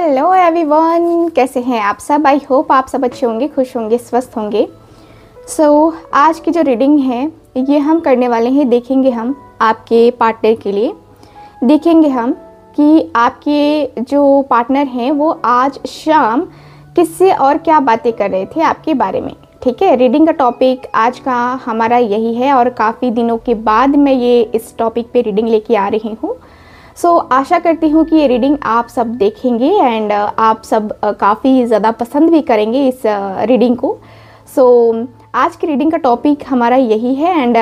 Hello everyone, कैसे हैं आप सब। आई होप आप सब अच्छे होंगे, खुश होंगे, स्वस्थ होंगे। आज की जो रीडिंग है ये हम करने वाले हैं। देखेंगे हम आपके पार्टनर के लिए, देखेंगे हम कि आपके जो पार्टनर हैं वो आज शाम किससे और क्या बातें कर रहे थे आपके बारे में। ठीक है, रीडिंग का टॉपिक आज का हमारा यही है और काफ़ी दिनों के बाद मैं ये इस टॉपिक पे रीडिंग लेके आ रही हूँ। आशा करती हूँ कि ये रीडिंग आप सब देखेंगे एंड आप सब काफ़ी ज़्यादा पसंद भी करेंगे इस रीडिंग को। आज की रीडिंग का टॉपिक हमारा यही है एंड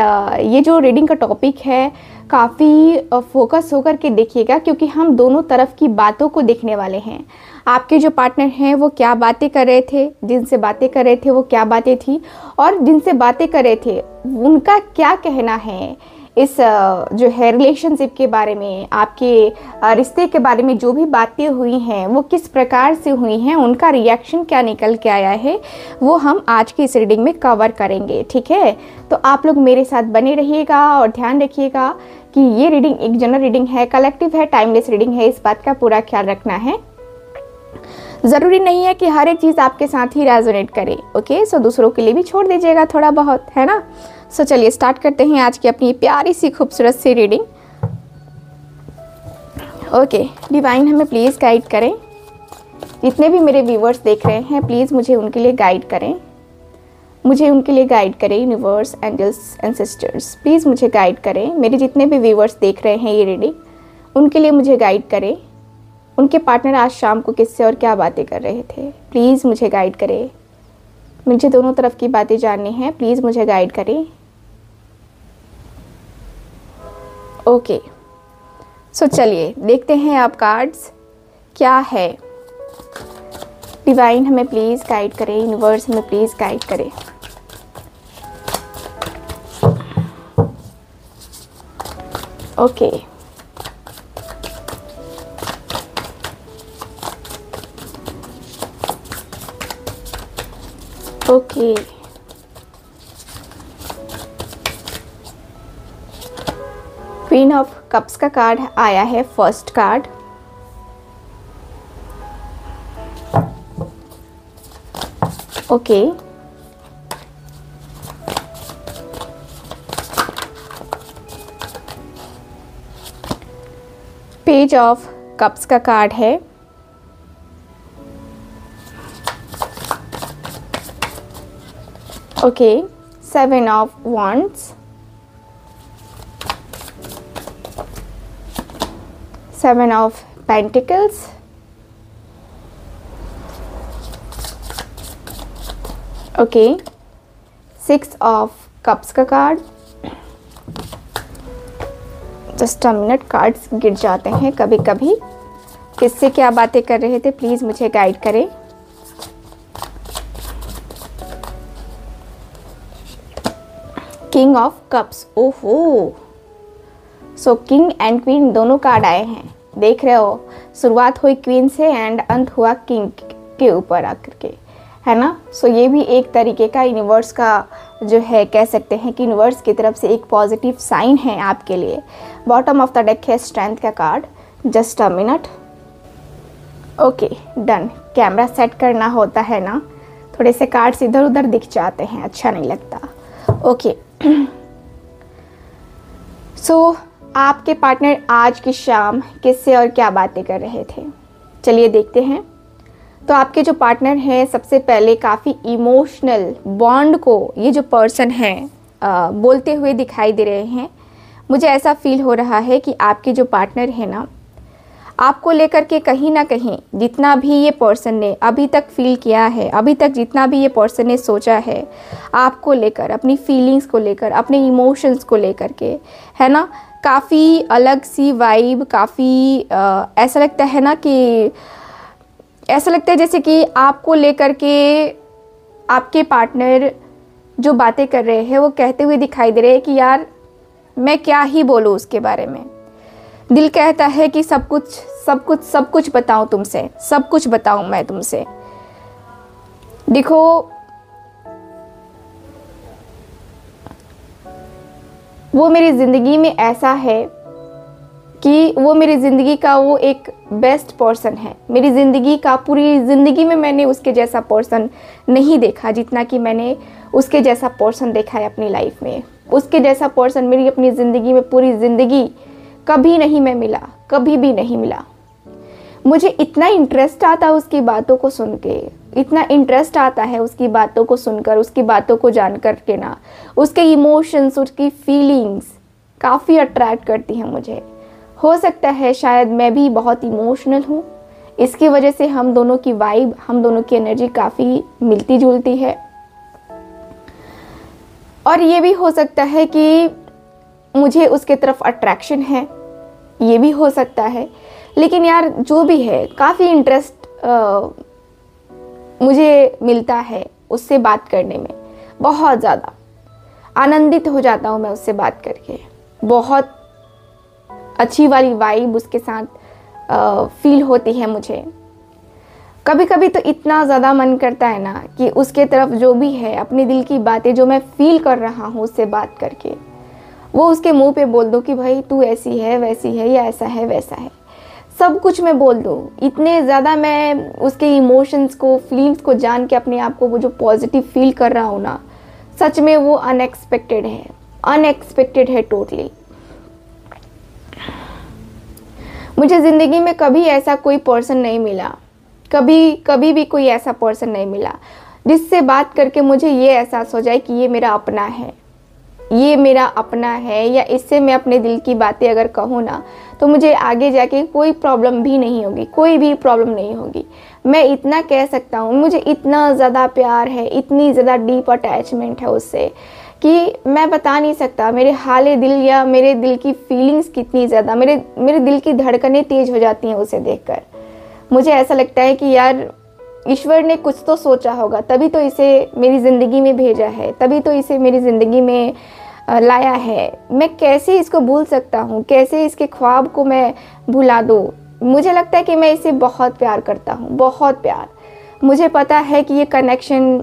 ये जो रीडिंग का टॉपिक है काफ़ी फोकस होकर के देखिएगा, क्योंकि हम दोनों तरफ की बातों को देखने वाले हैं। आपके जो पार्टनर हैं वो क्या बातें कर रहे थे, जिनसे बातें कर रहे थे वो क्या बातें थी, और जिनसे बातें कर रहे थे उनका क्या कहना है इस जो है रिलेशनशिप के बारे में, आपके रिश्ते के बारे में। जो भी बातें हुई हैं वो किस प्रकार से हुई हैं, उनका रिएक्शन क्या निकल के आया है, वो हम आज की इस रीडिंग में कवर करेंगे। ठीक है, तो आप लोग मेरे साथ बने रहिएगा और ध्यान रखिएगा कि ये रीडिंग एक जनरल रीडिंग है, कलेक्टिव है, टाइमलेस रीडिंग है। इस बात का पूरा ख्याल रखना है। ज़रूरी नहीं है कि हर एक चीज़ आपके साथ ही रेजोनेट करे। ओके, दूसरों के लिए भी छोड़ दीजिएगा थोड़ा बहुत, है ना। चलिए स्टार्ट करते हैं आज की अपनी प्यारी सी खूबसूरत सी रीडिंग। ओके, डिवाइन हमें प्लीज़ गाइड करें। जितने भी मेरे व्यूवर्स देख रहे हैं प्लीज़ मुझे उनके लिए गाइड करें, मुझे उनके लिए गाइड करें। Universe, angels and sisters please मुझे गाइड करें। मेरे जितने भी व्यूवर्स देख रहे हैं ये रीडिंग, उनके लिए मुझे गाइड करें। उनके पार्टनर आज शाम को किससे और क्या बातें कर रहे थे, प्लीज़ मुझे गाइड करें। मुझे दोनों तरफ की बातें जाननी हैं, प्लीज़ मुझे गाइड करें। ओके, चलिए देखते हैं आप कार्ड्स क्या है। डिवाइन हमें प्लीज़ गाइड करें, यूनिवर्स हमें प्लीज़ गाइड करें। Okay, okay, queen of cups का कार्ड आया है, first card. Okay, page of cups का कार्ड है। Okay, seven of wands, seven of pentacles, okay, six of cups का card. Just a minute, cards गिर जाते हैं कभी कभी। किससे क्या बातें कर रहे थे प्लीज़ मुझे गाइड करें। किंग ऑफ कप्स, ओहो, किंग एंड क्वीन दोनों कार्ड आए हैं। देख रहे हो, शुरुआत हुई क्वीन से एंड अंत हुआ किंग के ऊपर आकर के, है ना। ये भी एक तरीके का यूनिवर्स का जो है, कह सकते हैं कि यूनिवर्स की तरफ से एक पॉजिटिव साइन है आपके लिए। बॉटम ऑफ द डेक है स्ट्रेंथ का card. Just a minute. Okay, done. Camera set करना होता है ना, थोड़े से कार्ड्स इधर उधर दिख जाते हैं, अच्छा नहीं लगता। ओके, आपके पार्टनर आज की शाम किससे और क्या बातें कर रहे थे, चलिए देखते हैं। तो आपके जो पार्टनर हैं सबसे पहले काफ़ी इमोशनल बॉन्ड को ये जो पर्सन है बोलते हुए दिखाई दे रहे हैं। मुझे ऐसा फील हो रहा है कि आपके जो पार्टनर है ना, आपको लेकर के कहीं ना कहीं जितना भी ये पर्सन ने अभी तक फील किया है, अभी तक जितना भी ये पर्सन ने सोचा है आपको लेकर, अपनी फीलिंग्स को लेकर, अपने इमोशंस को लेकर के, है ना, काफ़ी अलग सी वाइब, काफ़ी ऐसा लगता है ना कि ऐसा लगता है जैसे कि आपको लेकर के आपके पार्टनर जो बातें कर रहे हैं वो कहते हुए दिखाई दे रहे हैं कि यार मैं क्या ही बोलूँ उसके बारे में। दिल कहता है कि सब कुछ बताऊं तुमसे, सब कुछ बताऊं मैं तुमसे। देखो, वो मेरी ज़िंदगी में ऐसा है कि वो मेरी ज़िंदगी का वो एक बेस्ट पर्सन है। मेरी ज़िंदगी का पूरी ज़िंदगी में मैंने उसके जैसा पर्सन नहीं देखा जितना कि मैंने उसके जैसा पर्सन देखा है अपनी लाइफ में। उसके जैसा पर्सन मेरी अपनी ज़िंदगी में पूरी ज़िंदगी कभी नहीं मैं मिला, कभी भी नहीं मिला। मुझे इतना इंटरेस्ट आता है उसकी बातों को सुन के, इतना इंटरेस्ट आता है उसकी बातों को सुनकर, उसकी बातों को जान कर के ना, उसके इमोशंस, उसकी फीलिंग्स काफ़ी अट्रैक्ट करती हैं मुझे। हो सकता है शायद मैं भी बहुत इमोशनल हूँ, इसकी वजह से हम दोनों की वाइब, हम दोनों की एनर्जी काफ़ी मिलती जुलती है। और ये भी हो सकता है कि मुझे उसके तरफ अट्रैक्शन है, ये भी हो सकता है। लेकिन यार जो भी है, काफ़ी इंटरेस्ट मुझे मिलता है उससे बात करने में। बहुत ज़्यादा आनंदित हो जाता हूँ मैं उससे बात करके। बहुत अच्छी वाली वाइब उसके साथ फील होती है मुझे। कभी कभी तो इतना ज़्यादा मन करता है ना कि उसके तरफ जो भी है, अपने दिल की बातें जो मैं फील कर रहा हूँ उससे बात करके, वो उसके मुंह पे बोल दूँ कि भाई तू ऐसी है, वैसी है, या ऐसा है, वैसा है। सब कुछ मैं बोल दूँ। इतने ज़्यादा मैं उसके इमोशंस को, फीलिंग्स को जान के अपने आप को वो जो पॉजिटिव फील कर रहा हूँ ना, सच में वो अनएक्सपेक्टेड है, अनएक्सपेक्टेड है टोटली। मुझे ज़िंदगी में कभी ऐसा कोई पर्सन नहीं मिला, कभी भी कोई ऐसा पर्सन नहीं मिला जिससे बात करके मुझे ये एहसास हो जाए कि ये मेरा अपना है, ये मेरा अपना है, या इससे मैं अपने दिल की बातें अगर कहूँ ना तो मुझे आगे जाके कोई प्रॉब्लम भी नहीं होगी, कोई भी प्रॉब्लम नहीं होगी। मैं इतना कह सकता हूँ, मुझे इतना ज़्यादा प्यार है, इतनी ज़्यादा डीप अटैचमेंट है उससे कि मैं बता नहीं सकता। मेरे हाले दिल या मेरे दिल की फीलिंग्स कितनी ज़्यादा, मेरे दिल की धड़कनें तेज़ हो जाती हैं उसे देखकर। मुझे ऐसा लगता है कि यार ईश्वर ने कुछ तो सोचा होगा, तभी तो इसे मेरी ज़िंदगी में भेजा है, तभी तो इसे मेरी ज़िंदगी में लाया है। मैं कैसे इसको भूल सकता हूँ, कैसे इसके ख्वाब को मैं भुला दूँ। मुझे लगता है कि मैं इसे बहुत प्यार करता हूँ, बहुत प्यार। मुझे पता है कि ये कनेक्शन,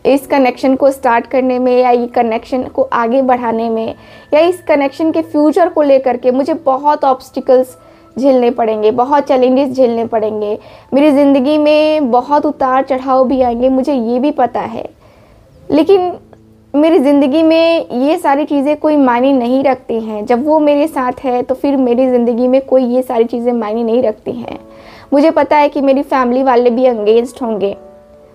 इस कनेक्शन को स्टार्ट करने में, या ये कनेक्शन को आगे बढ़ाने में, या इस कनेक्शन के फ्यूचर को लेकर के मुझे बहुत ऑब्स्टिकल्स झेलने पड़ेंगे, बहुत चैलेंजेस झेलने पड़ेंगे। मेरी ज़िंदगी में बहुत उतार चढ़ाव भी आएंगे, मुझे ये भी पता है। लेकिन मेरी ज़िंदगी में ये सारी चीज़ें कोई मायने नहीं रखती हैं। जब वो मेरे साथ है तो फिर मेरी ज़िंदगी में कोई ये सारी चीज़ें मायने नहीं रखती हैं। मुझे पता है कि मेरी फैमिली वाले भी अगेंस्ट होंगे,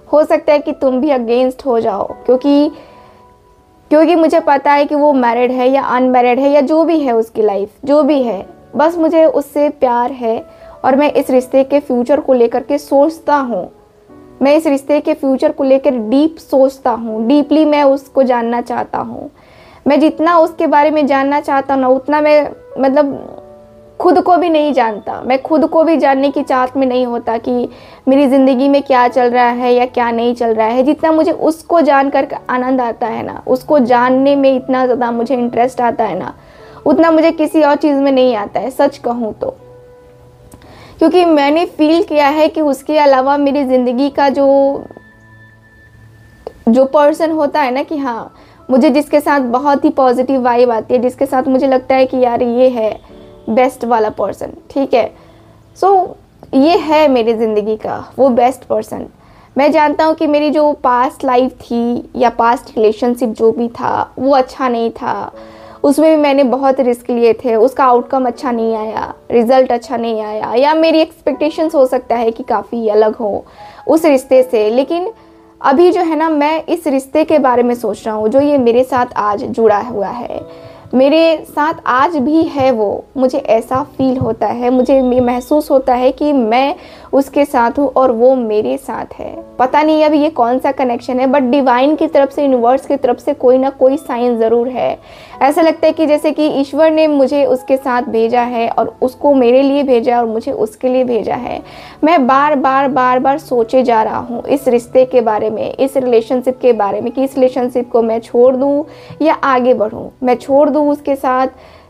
हो सकता है कि तुम भी अगेंस्ट हो जाओ, क्योंकि मुझे पता है कि वो मैरिड है या अनमैरिड है, या जो भी है उसकी लाइफ जो भी है, बस मुझे उससे प्यार है। और मैं इस रिश्ते के फ्यूचर को लेकर के सोचता हूँ, मैं इस रिश्ते के फ्यूचर को लेकर डीप सोचता हूँ, डीपली मैं उसको जानना चाहता हूँ। मैं जितना उसके बारे में जानना चाहता हूँ ना, उतना मैं मतलब खुद को भी नहीं जानता। मैं खुद को भी जानने की चाहत में नहीं होता कि मेरी ज़िंदगी में क्या चल रहा है या क्या नहीं चल रहा है। जितना मुझे उसको जान कर आनंद आता है ना, उसको जानने में इतना ज़्यादा मुझे इंटरेस्ट आता है ना, उतना मुझे किसी और चीज़ में नहीं आता है, सच कहूँ तो। क्योंकि मैंने फील किया है कि उसके अलावा मेरी ज़िंदगी का जो पर्सन होता है ना, कि हाँ, मुझे जिसके साथ बहुत ही पॉजिटिव वाइब आती है, जिसके साथ मुझे लगता है कि यार ये है बेस्ट वाला पर्सन, ठीक है। सो ये है मेरी ज़िंदगी का वो बेस्ट पर्सन। मैं जानता हूँ कि मेरी जो पास्ट लाइफ थी या पास्ट रिलेशनशिप जो भी था वो अच्छा नहीं था, उसमें भी मैंने बहुत रिस्क लिए थे, उसका आउटकम अच्छा नहीं आया, रिज़ल्ट अच्छा नहीं आया, या मेरी एक्सपेक्टेशंस हो सकता है कि काफ़ी अलग हो उस रिश्ते से। लेकिन अभी जो है ना, मैं इस रिश्ते के बारे में सोच रहा हूँ जो ये मेरे साथ आज जुड़ा हुआ है, मेरे साथ आज भी है वो। मुझे ऐसा फील होता है, मुझे महसूस होता है कि मैं उसके साथ हूँ और वो मेरे साथ है। पता नहीं अभी ये कौन सा कनेक्शन है, बट डिवाइन की तरफ से, यूनिवर्स की तरफ से कोई ना कोई साइन ज़रूर है। ऐसा लगता है कि जैसे कि ईश्वर ने मुझे उसके साथ भेजा है और उसको मेरे लिए भेजा और मुझे उसके लिए भेजा है। मैं बार बार सोचे जा रहा हूँ इस रिश्ते के बारे में, इस रिलेशनशिप के बारे में, कि इस रिलेशनशिप को मैं छोड़ दूँ या आगे बढ़ूँ। मैं छोड़ दूँ उसके साथ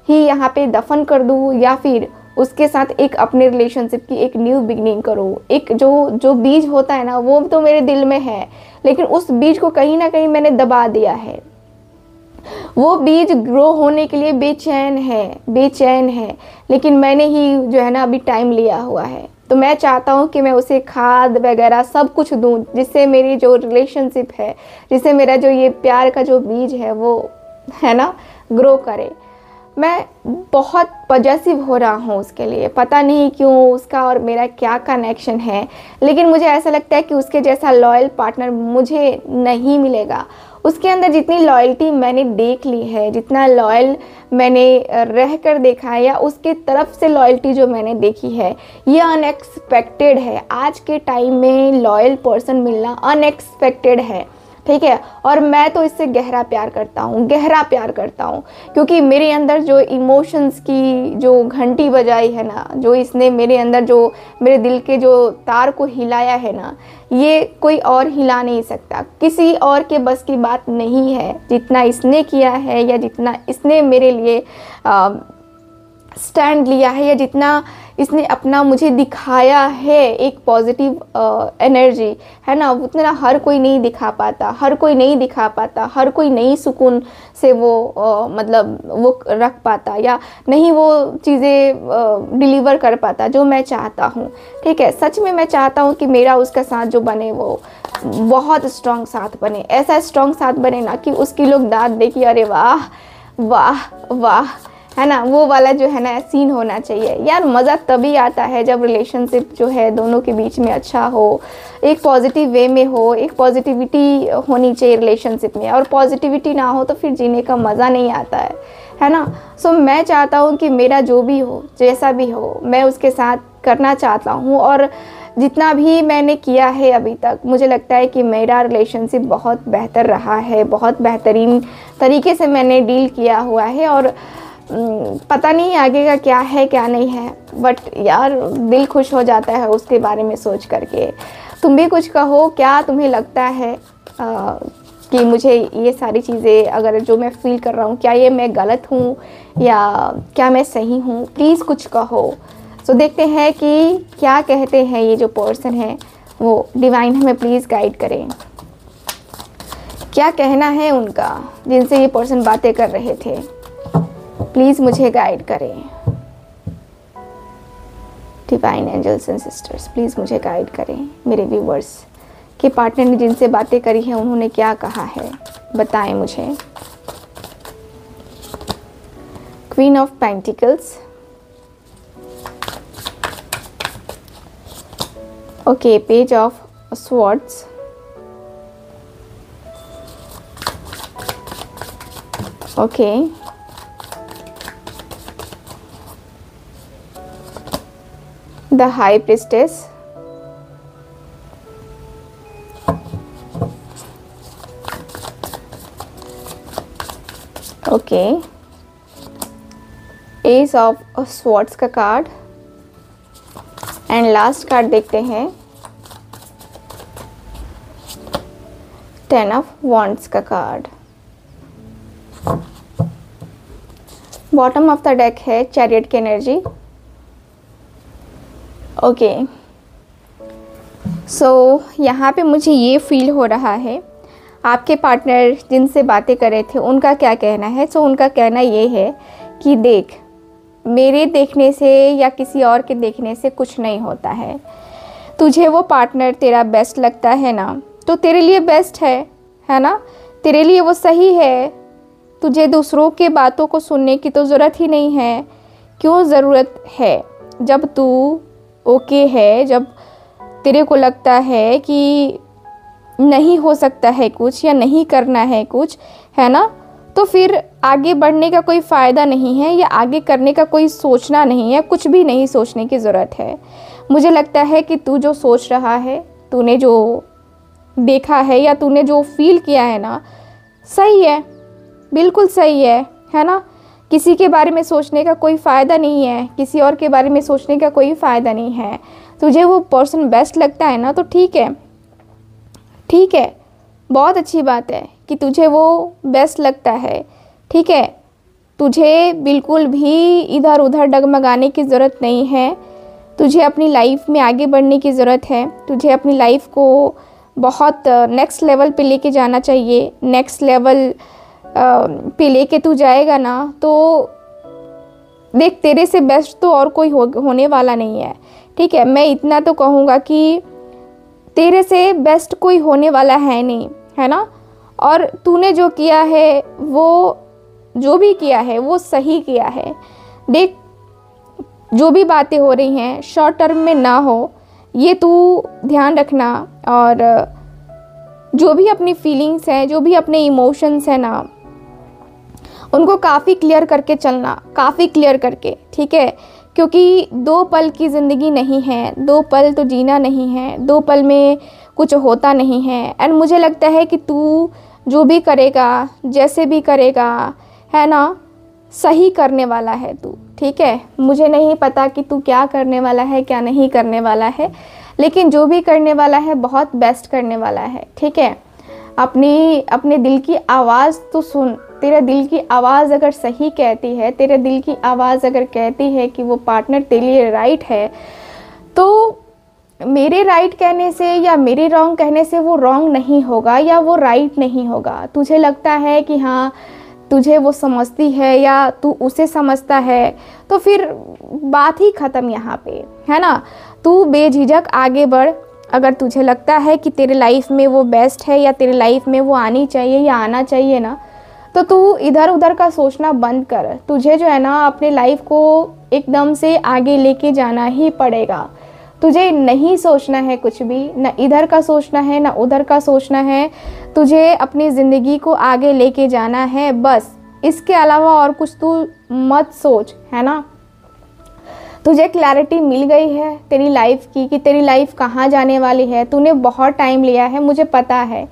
ही यहाँ पे दफन कर दूँ, या फिर उसके साथ एक अपने रिलेशनशिप की एक न्यू बिगनिंग करूँ। एक जो बीज होता है ना, वो तो मेरे दिल में है, लेकिन उस बीज को कहीं ना कहीं मैंने दबा दिया है। वो बीज ग्रो होने के लिए बेचैन है, लेकिन मैंने ही जो है ना अभी टाइम लिया हुआ है। तो मैं चाहता हूँ कि मैं उसे खाद वगैरह सब कुछ दूँ, जिससे मेरी जो रिलेशनशिप है, जिससे मेरा जो ये प्यार का जो बीज है वो है ना ग्रो करे। मैं बहुत पॉजेसिव हो रहा हूँ उसके लिए, पता नहीं क्यों उसका और मेरा क्या कनेक्शन है, लेकिन मुझे ऐसा लगता है कि उसके जैसा लॉयल पार्टनर मुझे नहीं मिलेगा। उसके अंदर जितनी लॉयल्टी मैंने देख ली है, जितना लॉयल मैंने रह कर देखा है, या उसके तरफ से लॉयल्टी जो मैंने देखी है, ये अनएक्सपेक्टेड है। आज के टाइम में लॉयल पर्सन मिलना अनएक्सपेक्टेड है, ठीक है। और मैं तो इससे गहरा प्यार करता हूँ, क्योंकि मेरे अंदर जो इमोशंस की जो घंटी बजाई है ना, जो इसने मेरे अंदर जो मेरे दिल के जो तार को हिलाया है ना, ये कोई और हिला नहीं सकता। किसी और के बस की बात नहीं है। जितना इसने किया है, या जितना इसने मेरे लिए स्टैंड लिया है, या जितना इसने अपना मुझे दिखाया है एक पॉजिटिव एनर्जी, है ना, उतना हर कोई नहीं दिखा पाता, हर कोई नहीं सुकून से वो मतलब वो रख पाता, या नहीं वो चीज़ें डिलीवर कर पाता जो मैं चाहता हूँ, ठीक है। सच में मैं चाहता हूँ कि मेरा उसका साथ जो बने वो बहुत स्ट्रॉन्ग साथ बने, ऐसा स्ट्रॉन्ग साथ बने ना कि उसकी लोग दाद दे कि अरे वाह वाह वाह, है ना, वो वाला जो है ना सीन होना चाहिए। यार मज़ा तभी आता है जब रिलेशनशिप जो है दोनों के बीच में अच्छा हो, एक पॉजिटिव वे में हो, एक पॉजिटिविटी होनी चाहिए रिलेशनशिप में, और पॉजिटिविटी ना हो तो फिर जीने का मज़ा नहीं आता है ना। सो मैं चाहता हूँ कि मेरा जो भी हो, जैसा भी हो, मैं उसके साथ करना चाहता हूँ। और जितना भी मैंने किया है अभी तक, मुझे लगता है कि मेरा रिलेशनशिप बहुत बेहतर रहा है, बहुत बेहतरीन तरीके से मैंने डील किया हुआ है। और पता नहीं आगे का क्या है क्या नहीं है, बट यार दिल खुश हो जाता है उसके बारे में सोच करके। तुम भी कुछ कहो, क्या तुम्हें लगता है कि मुझे ये सारी चीज़ें, अगर जो मैं फील कर रहा हूँ, क्या ये मैं गलत हूँ या क्या मैं सही हूँ? प्लीज़ कुछ कहो। सो देखते हैं कि क्या कहते हैं ये जो पर्सन है वो। डिवाइन हमें प्लीज़ गाइड करें, क्या कहना है उनका जिनसे ये पर्सन बातें कर रहे थे। प्लीज़ मुझे गाइड करें। Divine angels and sisters, please मुझे गाइड करें। मेरे व्यूवर्स के पार्टनर ने जिनसे बातें करी हैं उन्होंने क्या कहा है, बताएं मुझे। Queen of pentacles, okay, page of swords, okay, the high priestess, okay, S of swords का कार्ड, एंड लास्ट कार्ड देखते हैं 10 ऑफ वॉन्ड्स का card. Bottom of the deck है चैरियट की एनर्जी, ओके। सो यहाँ पे मुझे ये फील हो रहा है आपके पार्टनर जिनसे बातें कर रहे थे उनका क्या कहना है। सो उनका कहना ये है कि देख, मेरे देखने से या किसी और के देखने से कुछ नहीं होता है। तुझे वो पार्टनर तेरा बेस्ट लगता है ना, तो तेरे लिए बेस्ट है ना, तेरे लिए वो सही है। तुझे दूसरों के बातों को सुनने की तो ज़रूरत ही नहीं है। क्यों ज़रूरत है? जब तू ओके है, जब तेरे को लगता है कि नहीं हो सकता है कुछ या नहीं करना है कुछ, है ना, तो फिर आगे बढ़ने का कोई फ़ायदा नहीं है, या आगे करने का कोई सोचना नहीं है, कुछ भी नहीं सोचने की ज़रूरत है। मुझे लगता है कि तू जो सोच रहा है, तूने जो देखा है या तूने जो फील किया है ना, सही है, बिल्कुल सही है ना। किसी के बारे में सोचने का कोई फ़ायदा नहीं है, किसी और के बारे में सोचने का कोई फ़ायदा नहीं है। तुझे वो पर्सन बेस्ट लगता है ना, तो ठीक है, बहुत अच्छी बात है कि तुझे वो बेस्ट लगता है, ठीक है। तुझे बिल्कुल भी इधर उधर डगमगाने की ज़रूरत नहीं है। तुझे अपनी लाइफ में आगे बढ़ने की ज़रूरत है। तुझे अपनी लाइफ को बहुत नेक्स्ट लेवल पे लेके जाना चाहिए। नेक्स्ट लेवल पे लेके तू जाएगा ना, तो देख तेरे से बेस्ट तो और कोई होने वाला नहीं है। ठीक है, मैं इतना तो कहूँगा कि तेरे से बेस्ट कोई होने वाला है नहीं, है ना। और तूने जो किया है, वो जो भी किया है वो सही किया है। देख, जो भी बातें हो रही हैं शॉर्ट टर्म में ना हो, ये तू ध्यान रखना। और जो भी अपनी फीलिंग्स हैं, जो भी अपने इमोशंस हैं ना, उनको काफ़ी क्लियर करके चलना, काफ़ी क्लियर करके, ठीक है। क्योंकि 2 पल की ज़िंदगी नहीं है, 2 पल तो जीना नहीं है, 2 पल में कुछ होता नहीं है। एंड मुझे लगता है कि तू जो भी करेगा, जैसे भी करेगा, है ना, सही करने वाला है तू, ठीक है। मुझे नहीं पता कि तू क्या करने वाला है, क्या नहीं करने वाला है, लेकिन जो भी करने वाला है बहुत बेस्ट करने वाला है, ठीक है। अपने दिल की आवाज़ तो सुन। तेरे दिल की आवाज़ अगर सही कहती है, तेरे दिल की आवाज़ अगर कहती है कि वो पार्टनर तेरे लिए राइट है, तो मेरे राइट कहने से या मेरे रॉन्ग कहने से वो रॉन्ग नहीं होगा या वो राइट नहीं होगा। तुझे लगता है कि हाँ तुझे वो समझती है या तू उसे समझता है, तो फिर बात ही ख़त्म यहाँ पे, है ना। तू बेझिझक आगे बढ़। अगर तुझे लगता है कि तेरे लाइफ में वो बेस्ट है या तेरे लाइफ में वो आनी चाहिए या आना चाहिए ना, तो तू इधर उधर का सोचना बंद कर। तुझे जो है ना अपने लाइफ को एकदम से आगे लेके जाना ही पड़ेगा। तुझे नहीं सोचना है कुछ भी, ना इधर का सोचना है ना उधर का सोचना है। तुझे अपनी ज़िंदगी को आगे लेके जाना है बस, इसके अलावा और कुछ तू मत सोच, है ना। तुझे क्लैरिटी मिल गई है तेरी लाइफ की कि तेरी लाइफ कहाँ जाने वाली है। तूने बहुत टाइम लिया है, मुझे पता है।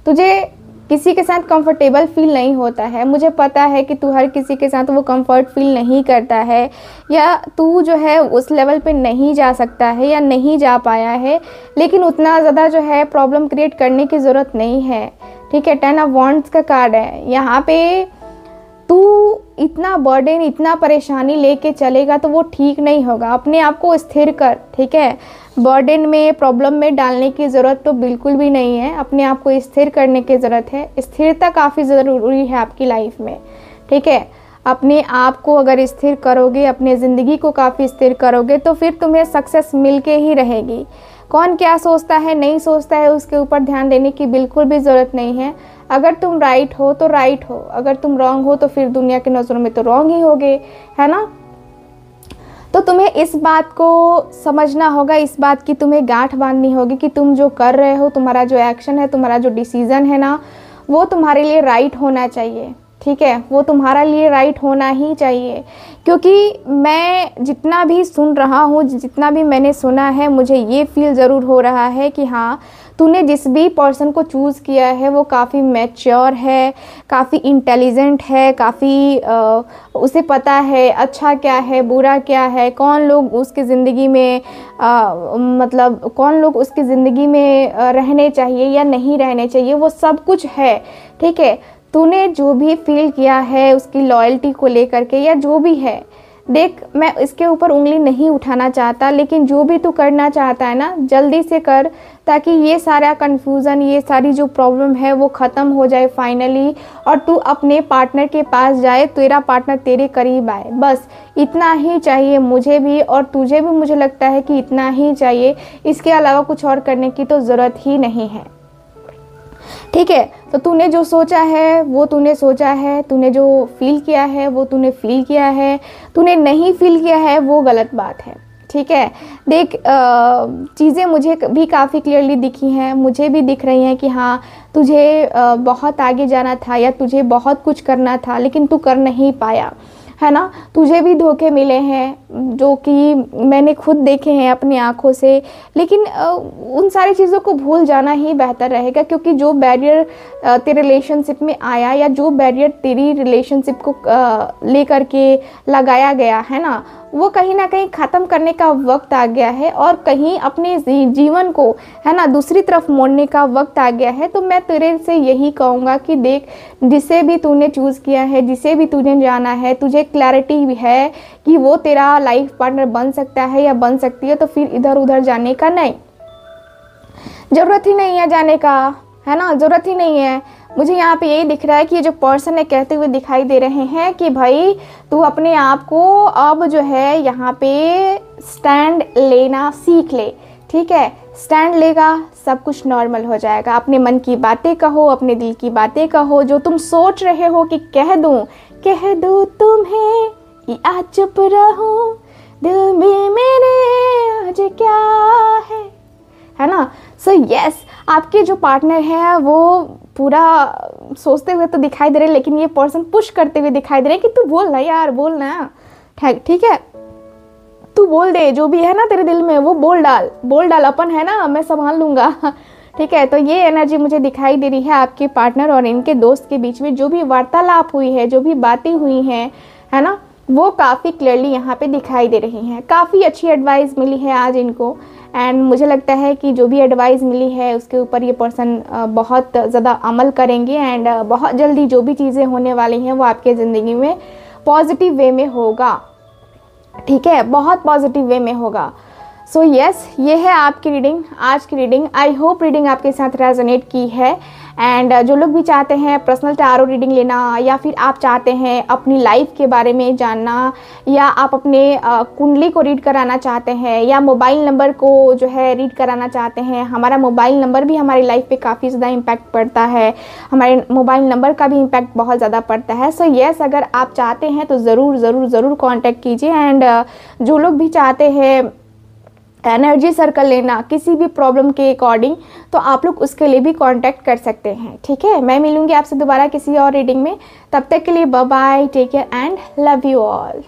तुझे किसी के साथ कंफर्टेबल फील नहीं होता है, मुझे पता है कि तू हर किसी के साथ वो कंफर्ट फील नहीं करता है, या तू जो है उस लेवल पे नहीं जा सकता है या नहीं जा पाया है। लेकिन उतना ज़्यादा जो है प्रॉब्लम क्रिएट करने की ज़रूरत नहीं है, ठीक है। 10 ऑफ वांड्स का कार्ड है यहाँ पे। तू इतना बर्डन, इतना परेशानी लेके चलेगा तो वो ठीक नहीं होगा। अपने आप को स्थिर कर, ठीक है। बर्डन में, प्रॉब्लम में डालने की ज़रूरत तो बिल्कुल भी नहीं है। अपने आप को स्थिर करने की ज़रूरत है। स्थिरता काफ़ी ज़रूरी है आपकी लाइफ में, ठीक है। अपने आप को अगर स्थिर करोगे, अपने ज़िंदगी को काफ़ी स्थिर करोगे, तो फिर तुम्हें सक्सेस मिल के ही रहेगी। कौन क्या सोचता है, नहीं सोचता है, उसके ऊपर ध्यान देने की बिल्कुल भी ज़रूरत नहीं है। अगर तुम राइट हो तो राइट हो, अगर तुम रॉन्ग हो तो फिर दुनिया की नज़रों में तो रॉन्ग ही होगे, है ना। तो तुम्हें इस बात को समझना होगा, इस बात की तुम्हें गांठ बांधनी होगी कि तुम जो कर रहे हो, तुम्हारा जो एक्शन है, तुम्हारा जो डिसीज़न है ना, वो तुम्हारे लिए राइट होना चाहिए, ठीक है। वो तुम्हारा लिए राइट होना ही चाहिए। क्योंकि मैं जितना भी सुन रहा हूँ, जितना भी मैंने सुना है, मुझे ये फील ज़रूर हो रहा है कि हाँ, तूने जिस भी पर्सन को चूज़ किया है वो काफ़ी मैच्योर है, काफ़ी इंटेलिजेंट है, काफ़ी उसे पता है अच्छा क्या है, बुरा क्या है, कौन लोग उसकी ज़िंदगी में मतलब कौन लोग उसकी ज़िंदगी में रहने चाहिए या नहीं रहने चाहिए, वो सब कुछ है, ठीक है। तूने जो भी फील किया है उसकी लॉयल्टी को लेकर के या जो भी है, देख मैं इसके ऊपर उंगली नहीं उठाना चाहता, लेकिन जो भी तू करना चाहता है ना जल्दी से कर, ताकि ये सारा कन्फ्यूज़न, ये सारी जो प्रॉब्लम है वो ख़त्म हो जाए फाइनली, और तू अपने पार्टनर के पास जाए, तेरा पार्टनर तेरे करीब आए। बस इतना ही चाहिए मुझे भी, और तुझे भी मुझे लगता है कि इतना ही चाहिए। इसके अलावा कुछ और करने की तो ज़रूरत ही नहीं है, ठीक है। तो तूने जो सोचा है वो तूने सोचा है, तूने जो फील किया है वो तूने फील किया है, तूने नहीं फील किया है वो गलत बात है, ठीक है। देख चीज़ें मुझे भी काफ़ी क्लियरली दिखी हैं, मुझे भी दिख रही हैं कि हाँ तुझे बहुत आगे जाना था या तुझे बहुत कुछ करना था, लेकिन तू कर नहीं पाया, है ना। तुझे भी धोखे मिले हैं जो कि मैंने खुद देखे हैं अपनी आँखों से, लेकिन उन सारी चीज़ों को भूल जाना ही बेहतर रहेगा। क्योंकि जो बैरियर तेरे रिलेशनशिप में आया या जो बैरियर तेरी रिलेशनशिप को लेकर के लगाया गया है ना, वो कहीं ना कहीं ख़त्म करने का वक्त आ गया है, और कहीं अपने जीवन को, है ना, दूसरी तरफ मोड़ने का वक्त आ गया है। तो मैं तेरे से यही कहूँगा कि देख, जिसे भी तूने चूज़ किया है, जिसे भी तूने जाना है, तुझे क्लैरिटी भी है कि वो तेरा लाइफ पार्टनर बन सकता है या बन सकती है, तो फिर इधर उधर जाने का नहीं, ज़रूरत ही नहीं है जाने का, है ना, ज़रूरत ही नहीं है। मुझे यहाँ पे यही दिख रहा है कि ये जो पर्सन है कहते हुए दिखाई दे रहे हैं कि भाई तू अपने आप को अब जो है यहाँ पे स्टैंड लेना सीख ले, ठीक है। स्टैंड लेगा, सब कुछ नॉर्मल हो जाएगा। अपने मन की बातें कहो, अपने दिल की बातें कहो, जो तुम सोच रहे हो कि कह दूँ तुम्हें या चुप रहूं, दिल में मेरे आज क्या है ना। सो यस, आपके जो पार्टनर है वो पूरा सोचते हुए तो दिखाई दे रहे, लेकिन ये पर्सन पुश करते हुए दिखाई दे रहे कि तू बोल ना यार, बोल ना, ठीक है, तू बोल दे, जो भी है ना तेरे दिल में वो बोल डाल, अपन है ना, मैं संभाल लूँगा, ठीक है। तो ये एनर्जी मुझे दिखाई दे रही है आपके पार्टनर और इनके दोस्त के बीच में। जो भी वार्तालाप हुई है, जो भी बातें हुई हैं, है ना, वो काफ़ी क्लियरली यहाँ पे दिखाई दे रही हैं। काफ़ी अच्छी एडवाइस मिली है आज इनको, एंड मुझे लगता है कि जो भी एडवाइस मिली है उसके ऊपर ये पर्सन बहुत ज़्यादा अमल करेंगे, एंड बहुत जल्दी जो भी चीज़ें होने वाली हैं वो आपके ज़िंदगी में पॉजिटिव वे में होगा, ठीक है, बहुत पॉजिटिव वे में होगा। सो यस, ये है आपकी रीडिंग, आज की रीडिंग। आई होप रीडिंग आपके साथ रेजोनेट की है। एंड जो लोग भी चाहते हैं पर्सनल टैरो रीडिंग लेना, या फिर आप चाहते हैं अपनी लाइफ के बारे में जानना, या आप अपने कुंडली को रीड कराना चाहते हैं, या मोबाइल नंबर को जो है रीड कराना चाहते हैं, हमारा मोबाइल नंबर भी हमारी लाइफ पे काफ़ी ज़्यादा इम्पैक्ट पड़ता है, हमारे मोबाइल नंबर का भी इम्पैक्ट बहुत ज़्यादा पड़ता है। सो यस, अगर आप चाहते हैं तो ज़रूर कॉन्टैक्ट कीजिए। एंड जो लोग भी चाहते हैं एनर्जी सर्कल लेना किसी भी प्रॉब्लम के अकॉर्डिंग, तो आप लोग उसके लिए भी कांटेक्ट कर सकते हैं, ठीक है। मैं मिलूंगी आपसे दोबारा किसी और रीडिंग में, तब तक के लिए bye bye, take care and love you all.